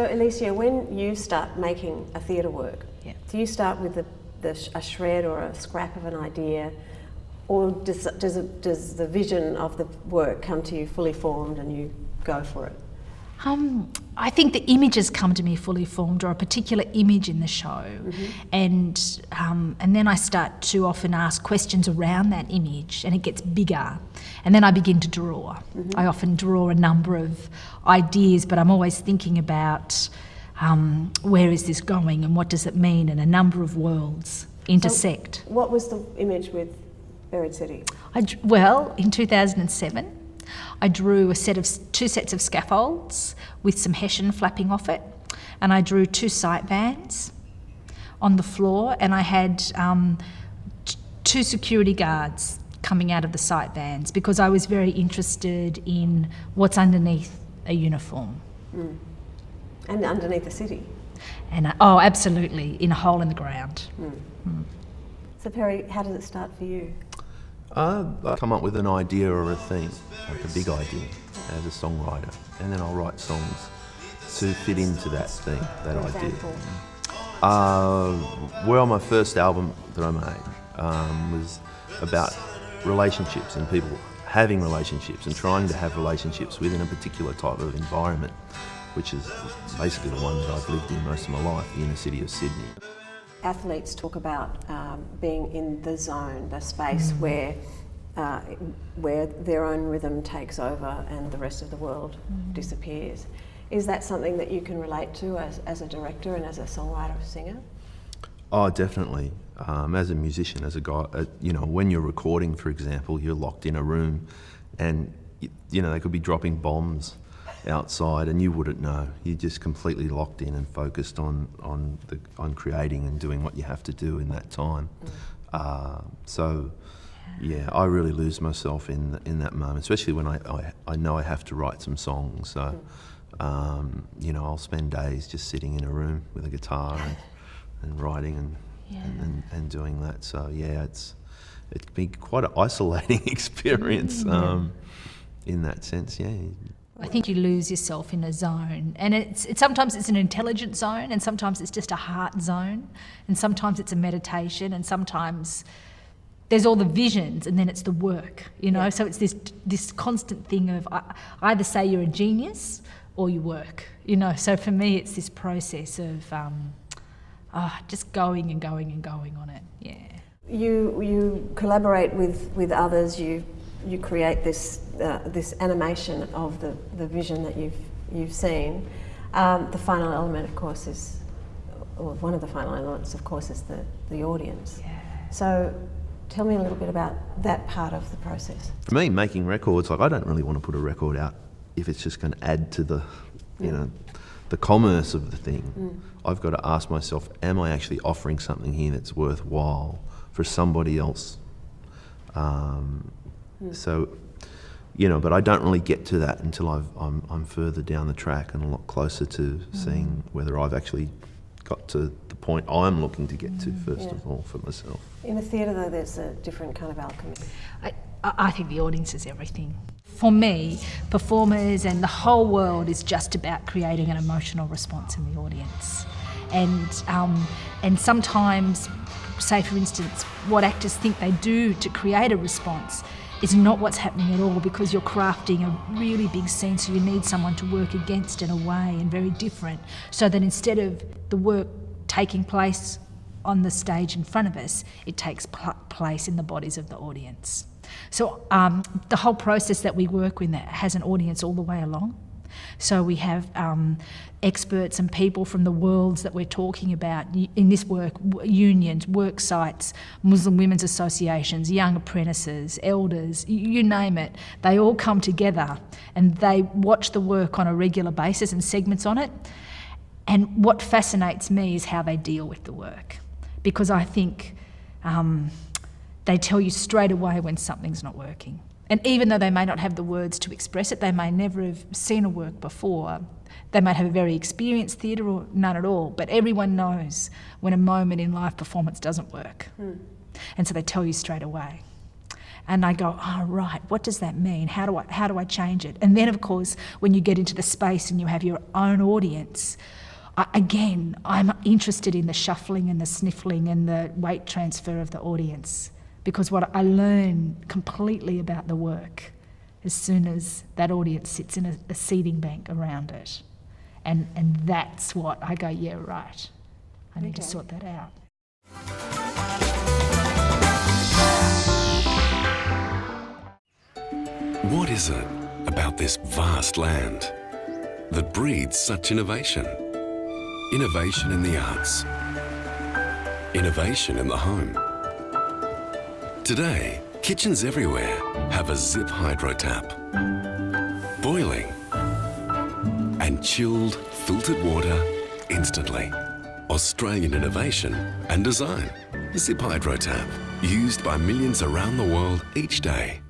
So Alicia, when you start making a theatre work, do you start with a shred or a scrap of an idea, or does the vision of the work come to you fully formed and you go for it? I think the images come to me fully formed, or a particular image in the show, and then I start to often ask questions around that image, and it gets bigger, and then I begin to draw. I often draw a number of ideas, but I'm always thinking about where is this going and what does it mean, and a number of worlds intersect. So what was the image with Buried City? Well, in 2007. I drew two sets of scaffolds with some hessian flapping off it, and I drew 2 sight vans on the floor, and I had 2 security guards coming out of the sight vans because I was very interested in what's underneath a uniform. And underneath the city. And absolutely, in a hole in the ground. So Perry, how does it start for you? I come up with an idea or a theme, like a big idea, as a songwriter, and then I'll write songs to fit into that theme, that idea. Well, my first album that I made was about relationships and people having relationships and trying to have relationships within a particular type of environment, which is basically the one that I've lived in most of my life, the inner city of Sydney. Athletes talk about being in the zone, the space where their own rhythm takes over and the rest of the world disappears. Is that something that you can relate to as a director and as a songwriter, singer? Oh, definitely. As a musician, as a guy, when you're recording, for example, you're locked in a room, and they could be dropping bombs outside and you wouldn't know. You're just completely locked in and focused on creating and doing what you have to do in that time. So I really lose myself in that moment, especially when I know I have to write some songs. So I'll spend days just sitting in a room with a guitar and writing and doing that. So it can be quite an isolating experience in that sense. I think you lose yourself in a zone, and sometimes it's an intelligent zone, and sometimes it's just a heart zone, and sometimes it's a meditation, and sometimes there's all the visions, and then it's the work, So it's this constant thing of either say you're a genius or you work, So for me, it's this process of just going and going and going on it. You collaborate with others. You create this animation of the vision that you've seen. The final element, of course, one of the final elements, of course, is the audience. So tell me a little bit about that part of the process. For me, making records, I don't really want to put a record out if it's just going to add to the commerce of the thing. I've got to ask myself, am I actually offering something here that's worthwhile for somebody else? So, but I don't really get to that until I'm further down the track and a lot closer to seeing whether I've actually got to the point I'm looking to get to first of all for myself. In a theatre, though, there's a different kind of alchemy. I think the audience is everything. For me, performers and the whole world is just about creating an emotional response in the audience. And sometimes, say for instance, what actors think they do to create a response is not what's happening at all, because you're crafting a really big scene, so you need someone to work against in a way and very different, so that instead of the work taking place on the stage in front of us, it takes place in the bodies of the audience. So the whole process that we work with has an audience all the way along. So we have experts and people from the worlds that we're talking about in this work, unions, work sites, Muslim women's associations, young apprentices, elders, you name it. They all come together and they watch the work on a regular basis and segments on it. And what fascinates me is how they deal with the work, because I think they tell you straight away when something's not working. And even though they may not have the words to express it, they may never have seen a work before, they might have a very experienced theatre or none at all, but everyone knows when a moment in live performance doesn't work. And so they tell you straight away. And I go, oh, right, what does that mean? How do I change it? And then, of course, when you get into the space and you have your own audience, I'm interested in the shuffling and the sniffling and the weight transfer of the audience, because what I learn completely about the work as soon as that audience sits in a seating bank around it. And that's what I go, yeah, right, I need to sort that out. What is it about this vast land that breeds such innovation? Innovation in the arts. Innovation in the home. Today, kitchens everywhere have a Zip Hydro tap. Boiling and chilled, filtered water instantly. Australian innovation and design. Zip Hydro tap, used by millions around the world each day.